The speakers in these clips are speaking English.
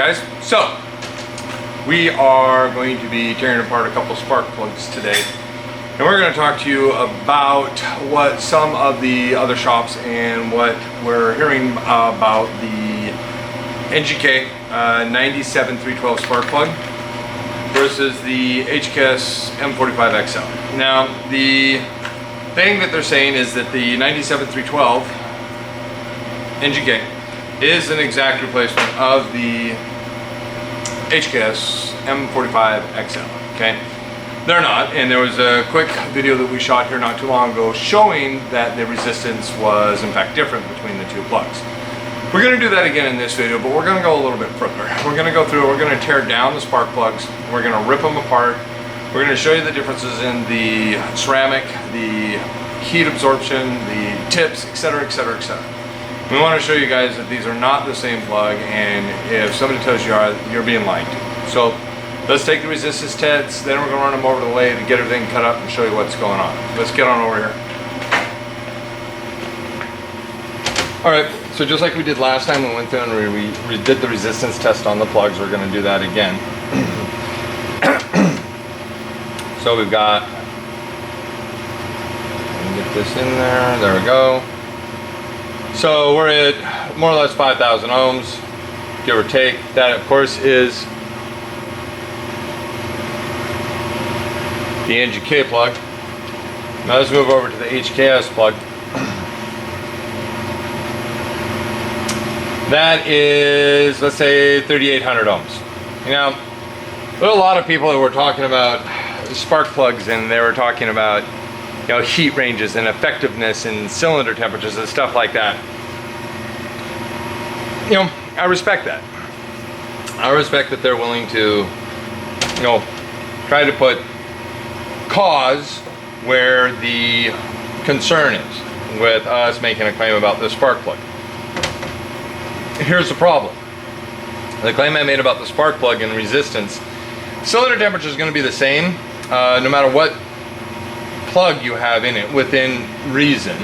guys, so we are going to be tearing apart a couple spark plugs today, and we're going to talk to you about what some of the other shops and what we're hearing about the NGK 97-312 spark plug versus the HKS M45XL. Now the thing that they're saying is that the 97-312 NGK is an exact replacement of the HKS M45XL, okay? They're not, and there was a quick video that we shot here not too long ago showing that the resistance was in fact different between the two plugs. We're going to do that again in this video, but we're going to go a little bit further. We're going to go through, we're going to tear down the spark plugs, we're going to rip them apart, we're going to show you the differences in the ceramic, the heat absorption, the tips, etc, etc, etc. We want to show you guys that these are not the same plug, and if somebody tells you are, you're being lied to. So let's take the resistance tests, then we're going to run them over to the lathe and get everything cut up and show you what's going on. Let's get on over here. Alright, so just like we did last time, we went through and we did the resistance test on the plugs. We're going to do that again. So we've got, get this in there we go. So we're at more or less 5,000 ohms, give or take. That of course is the NGK plug. Now let's move over to the HKS plug. That is, let's say, 3,800 ohms. You know, there are a lot of people that were talking about spark plugs, and they were talking about, you know, heat ranges and effectiveness and cylinder temperatures and stuff like that. You know, I respect that. I respect that they're willing to, you know, try to put cause where the concern is with us making a claim about this spark plug. Here's the problem. The claim I made about the spark plug and resistance, cylinder temperature is going to be the same no matter what plug you have in it within reason.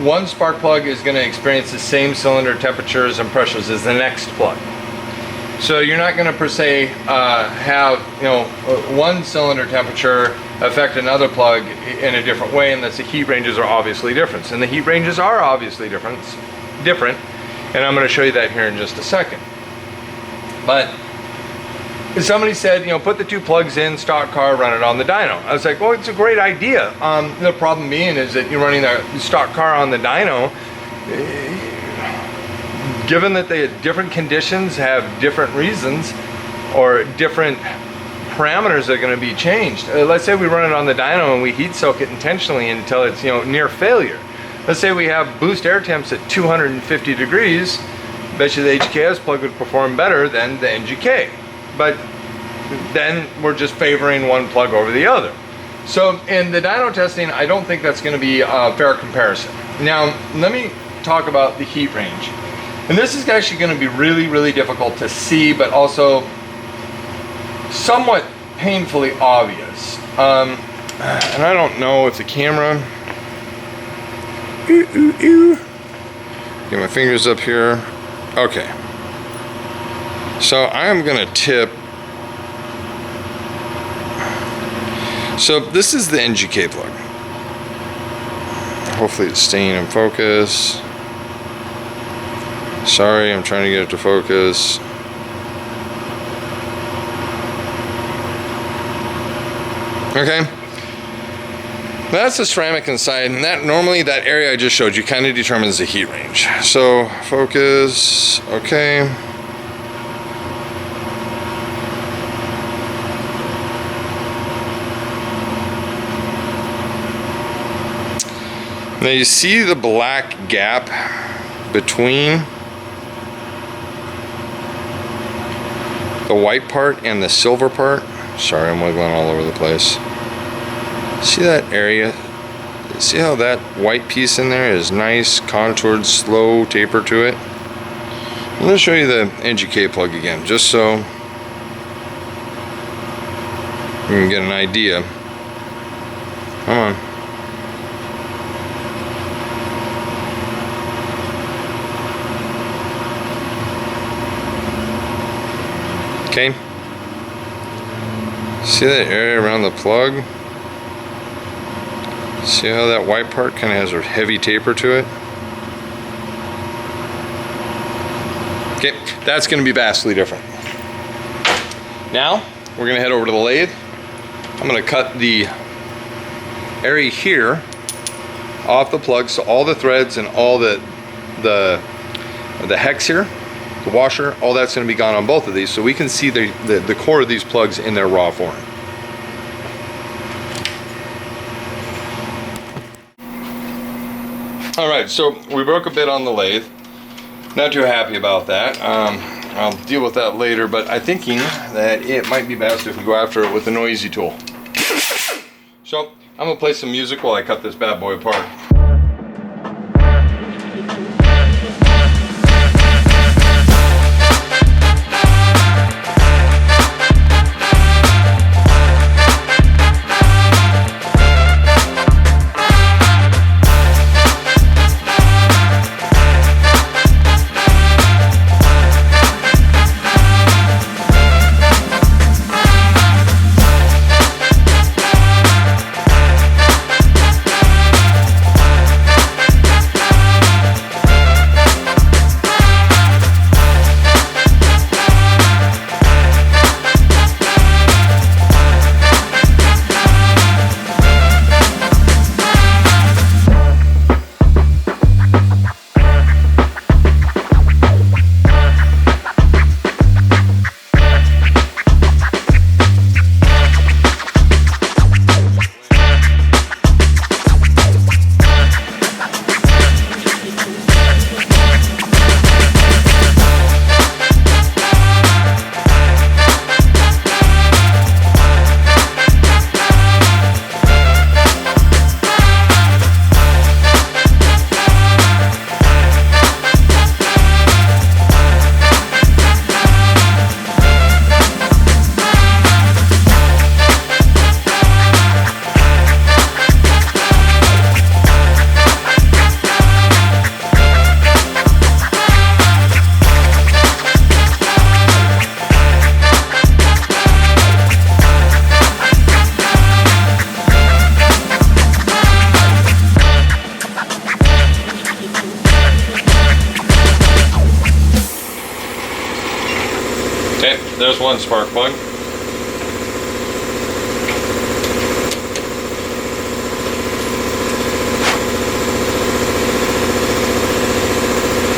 One spark plug is going to experience the same cylinder temperatures and pressures as the next plug. So you're not going to per se have, you know, one cylinder temperature affect another plug in a different way, unless the heat ranges are obviously different. And the heat ranges are obviously different, and I'm going to show you that here in just a second. But somebody said, you know, put the two plugs in, stock car, run it on the dyno. I was like, well, it's a great idea. The problem being is that you're running the stock car on the dyno, given that they had different conditions, have different reasons, or different parameters that are going to be changed. Let's say we run it on the dyno and we heat soak it intentionally until it's, you know, near failure. Let's say we have boost air temps at 250 degrees. Bet you the HKS plug would perform better than the NGK. But then we're just favoring one plug over the other. So in the dyno testing, I don't think that's going to be a fair comparison. Now, let me talk about the heat range. And this is actually going to be really, really difficult to see, but also somewhat painfully obvious. And I don't know if the camera... Get my fingers up here. Okay. So I'm going to tip. So this is the NGK plug. Hopefully it's staying in focus. Sorry, I'm trying to get it to focus. Okay. That's the ceramic inside, and that normally that area I just showed you kind of determines the heat range. So focus, okay. Now you see the black gap between the white part and the silver part. Sorry, I'm wiggling all over the place. See that area? See how that white piece in there is nice, contoured, slow taper to it? I'm going to show you the NGK plug again, just so you can get an idea. Come on. Okay. See that area around the plug? See how that white part kind of has a heavy taper to it? Okay, that's going to be vastly different. Now, we're going to head over to the lathe. I'm going to cut the area here off the plug, so all the threads and all the hex here, the washer, all that's going to be gone on both of these, so we can see the core of these plugs in their raw form. All right, so we broke a bit on the lathe. Not too happy about that. I'll deal with that later, but I'm thinking that it might be best if we go after it with the noisy tool. So I'm gonna play some music while I cut this bad boy apart. Okay, there's one spark plug.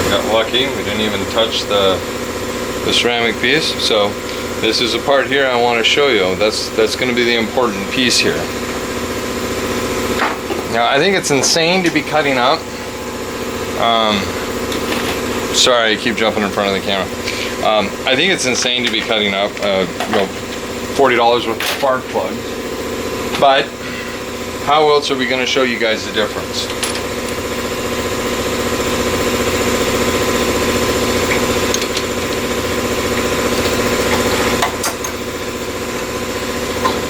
Got lucky, we didn't even touch the ceramic piece. So this is a part here I want to show you. That's going to be the important piece here. Now I think it's insane to be cutting up. Sorry, I keep jumping in front of the camera. I think it's insane to be cutting up $40 worth of spark plugs, but how else are we going to show you guys the difference?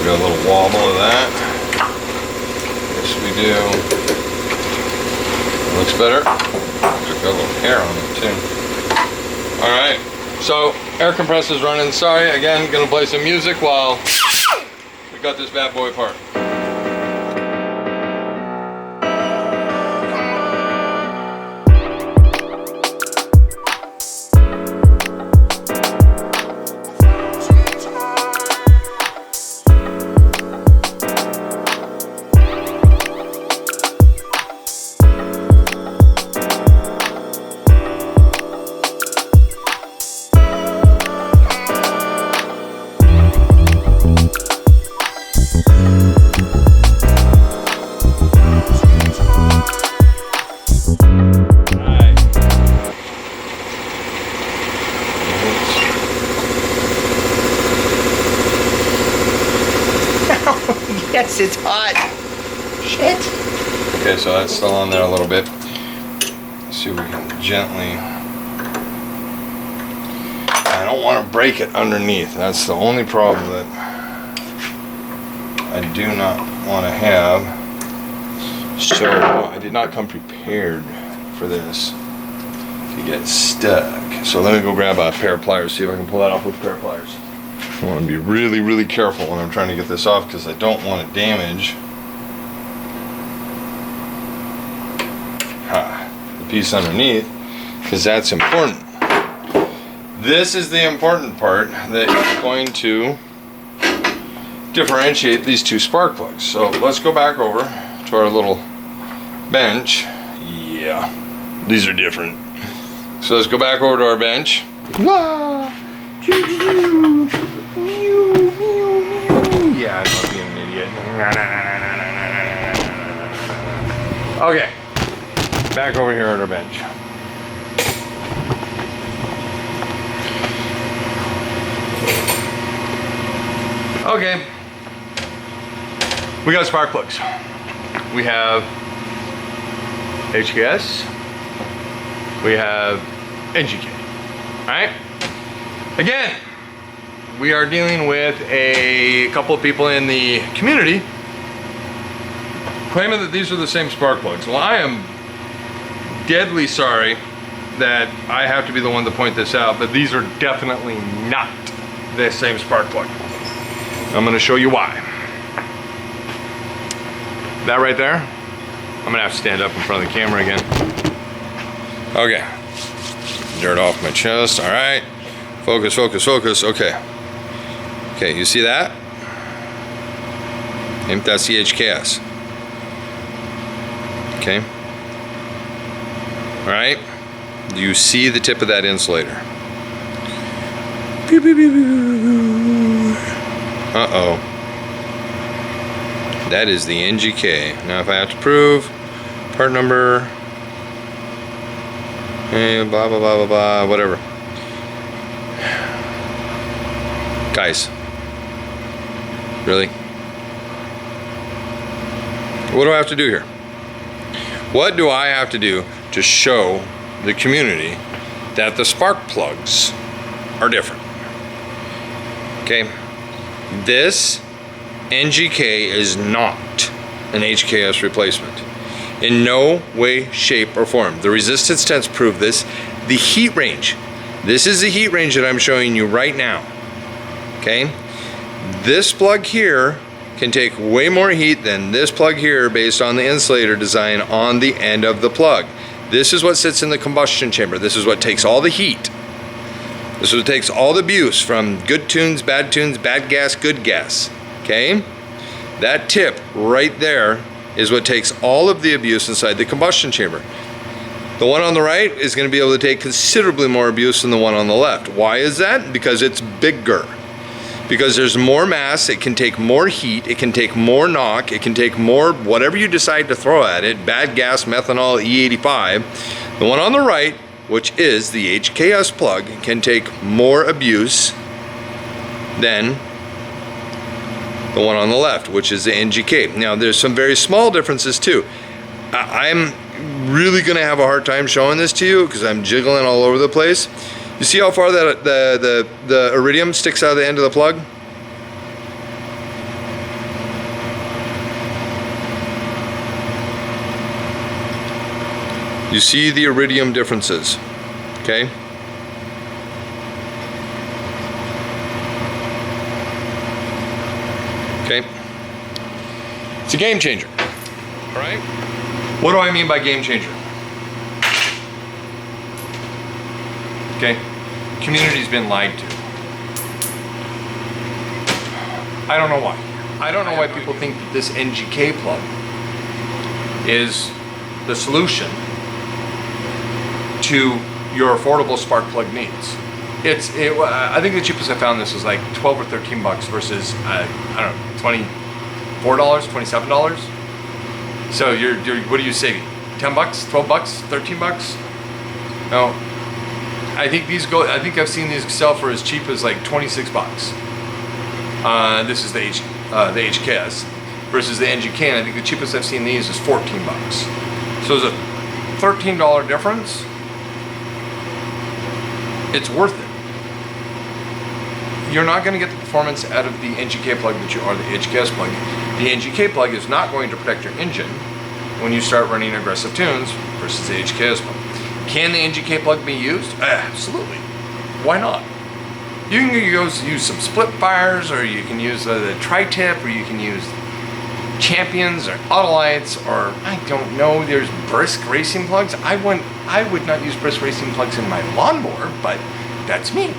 We got a little wobble of that. Yes, we do. Looks better. Got a little hair on it too. All right. So, air compressor's running. Sorry, again, gonna play some music while we got this bad boy apart. Yes, it's hot. Shit. Okay, so that's still on there a little bit. Let's see if we can gently. I don't want to break it underneath. That's the only problem that I do not want to have. So I did not come prepared for this to get stuck. So let me go grab a pair of pliers, see if I can pull that off with a pair of pliers. I want to be really, really careful when I'm trying to get this off because I don't want to damage the piece underneath, because that's important. This is the important part that is going to differentiate these two spark plugs. So let's go back over to our little bench. Yeah, these are different. So let's go back over to our bench. Yeah, I'm not being an idiot. Okay, back over here at our bench. Okay, we got spark plugs. We have HKS. We have NGK. All right. Again, we are dealing with a couple of people in the community claiming that these are the same spark plugs. Well, I am deadly sorry that I have to be the one to point this out, but these are definitely not the same spark plug. I'm going to show you why. That right there, I'm going to have to stand up in front of the camera again. Okay. Dirt off my chest. All right. Focus, focus, focus. Okay. Okay, you see that? I think that's the HKS. Okay. All right. Do you see the tip of that insulator? Uh-oh. That is the NGK. Now if I have to prove part number, blah, blah, blah, blah, blah, whatever. Guys. Really? What do I have to do here? What do I have to do to show the community that the spark plugs are different? Okay. This NGK is not an HKS replacement. In no way, shape, or form. The resistance tests prove this. The heat range. This is the heat range that I'm showing you right now. Okay? This plug here can take way more heat than this plug here based on the insulator design on the end of the plug. This is what sits in the combustion chamber. This is what takes all the heat. This is what takes all the abuse from good tunes, bad gas, good gas. Okay? That tip right there is what takes all of the abuse inside the combustion chamber. The one on the right is going to be able to take considerably more abuse than the one on the left. Why is that? Because it's bigger. Because there's more mass, it can take more heat, it can take more knock, it can take more whatever you decide to throw at it, bad gas, methanol, E85. The one on the right, which is the HKS plug, can take more abuse than the one on the left, which is the NGK. Now there's some very small differences too. I'm really gonna have a hard time showing this to you because I'm jiggling all over the place. You see how far that the iridium sticks out of the end of the plug? You see the iridium differences, okay? Okay? It's a game changer, all right? What do I mean by game changer? Okay, community's been lied to. I don't know why. I don't know why people think that this NGK plug is the solution to your affordable spark plug needs. I think the cheapest I found this was like 12 or 13 bucks versus I don't know, $24, $27. So you're what are you saving? 10 bucks, 12 bucks, 13 bucks? No. I think I've seen these sell for as cheap as like 26 bucks. This is the HKS versus the NGK, and I think the cheapest I've seen these is 14 bucks. So there's a $13 difference. It's worth it. You're not going to get the performance out of the NGK plug that you are the HKS plug. The NGK plug is not going to protect your engine when you start running aggressive tunes versus the HKS plug. Can the NGK plug be used? Absolutely. Why not? You can use some split fires, or you can use the tri-tip, or you can use Champions or Autolites, or I don't know, there's Brisk racing plugs. I would not use Brisk racing plugs in my lawnmower, but that's me.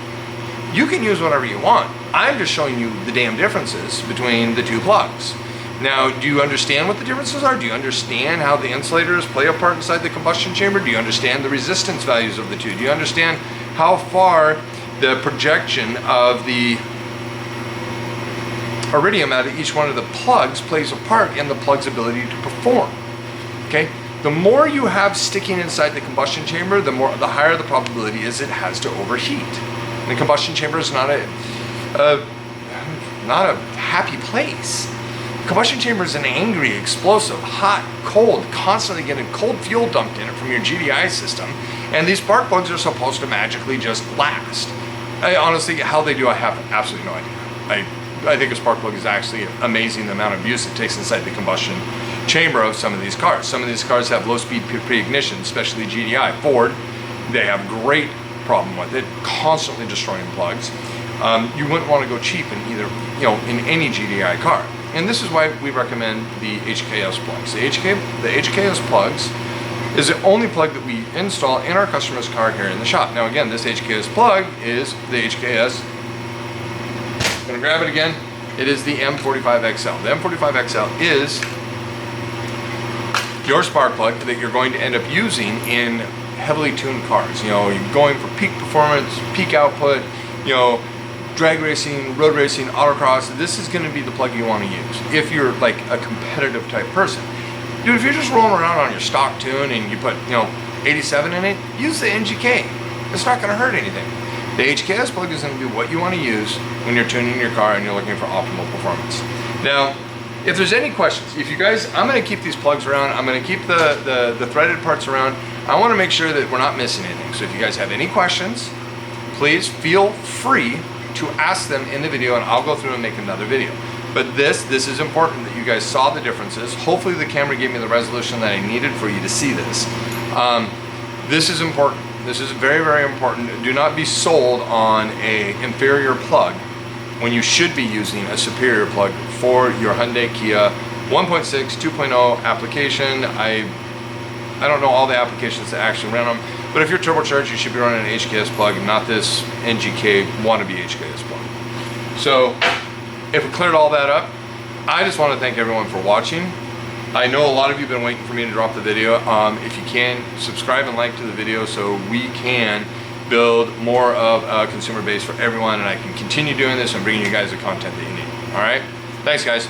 You can use whatever you want. I'm just showing you the damn differences between the two plugs. Now, do you understand what the differences are? Do you understand how the insulators play a part inside the combustion chamber? Do you understand the resistance values of the two? Do you understand how far the projection of the iridium out of each one of the plugs plays a part in the plug's ability to perform? Okay? The more you have sticking inside the combustion chamber, the higher the probability is it has to overheat. The combustion chamber is not a happy place. The combustion chamber is an angry, explosive, hot, cold, constantly getting cold fuel dumped in it from your GDI system. And these spark plugs are supposed to magically just last. Honestly, how they do, I have absolutely no idea. I think a spark plug is actually amazing, the amount of use it takes inside the combustion chamber of some of these cars. Some of these cars have low-speed pre-ignition, especially GDI. Ford, they have great problem with it, constantly destroying plugs. You wouldn't want to go cheap in either, in any GDI car. And this is why we recommend the HKS plugs. The HKS plugs is the only plug that we install in our customer's car here in the shop. Now again, this HKS plug is the HKS. I'm gonna grab it again. It is the M45XL. The M45XL is your spark plug that you're going to end up using in heavily tuned cars. You're going for peak performance, peak output, drag racing, road racing, autocross. This is going to be the plug you want to use if you're like a competitive type person. Dude, if you're just rolling around on your stock tune and you put 87 in it, use the NGK. It's not going to hurt anything. The HKS plug is going to be what you want to use when you're tuning your car and you're looking for optimal performance. Now, if there's any questions, if you guys, I'm going to keep these plugs around. I'm going to keep the threaded parts around. I want to make sure that we're not missing anything. So if you guys have any questions, please feel free to ask them in the video, and I'll go through and make another video. But this is important that you guys saw the differences. Hopefully the camera gave me the resolution that I needed for you to see this. This is important. This is very, very important. Do not be sold on an inferior plug when you should be using a superior plug for your Hyundai Kia 1.6, 2.0 application. I don't know all the applications that actually run them, but if you're turbocharged, you should be running an HKS plug and not this NGK wannabe HKS plug. So if we cleared all that up, I just want to thank everyone for watching. I know a lot of you have been waiting for me to drop the video. If you can, subscribe and like to the video so we can build more of a consumer base for everyone, and I can continue doing this and bringing you guys the content that you need. All right? Thanks, guys.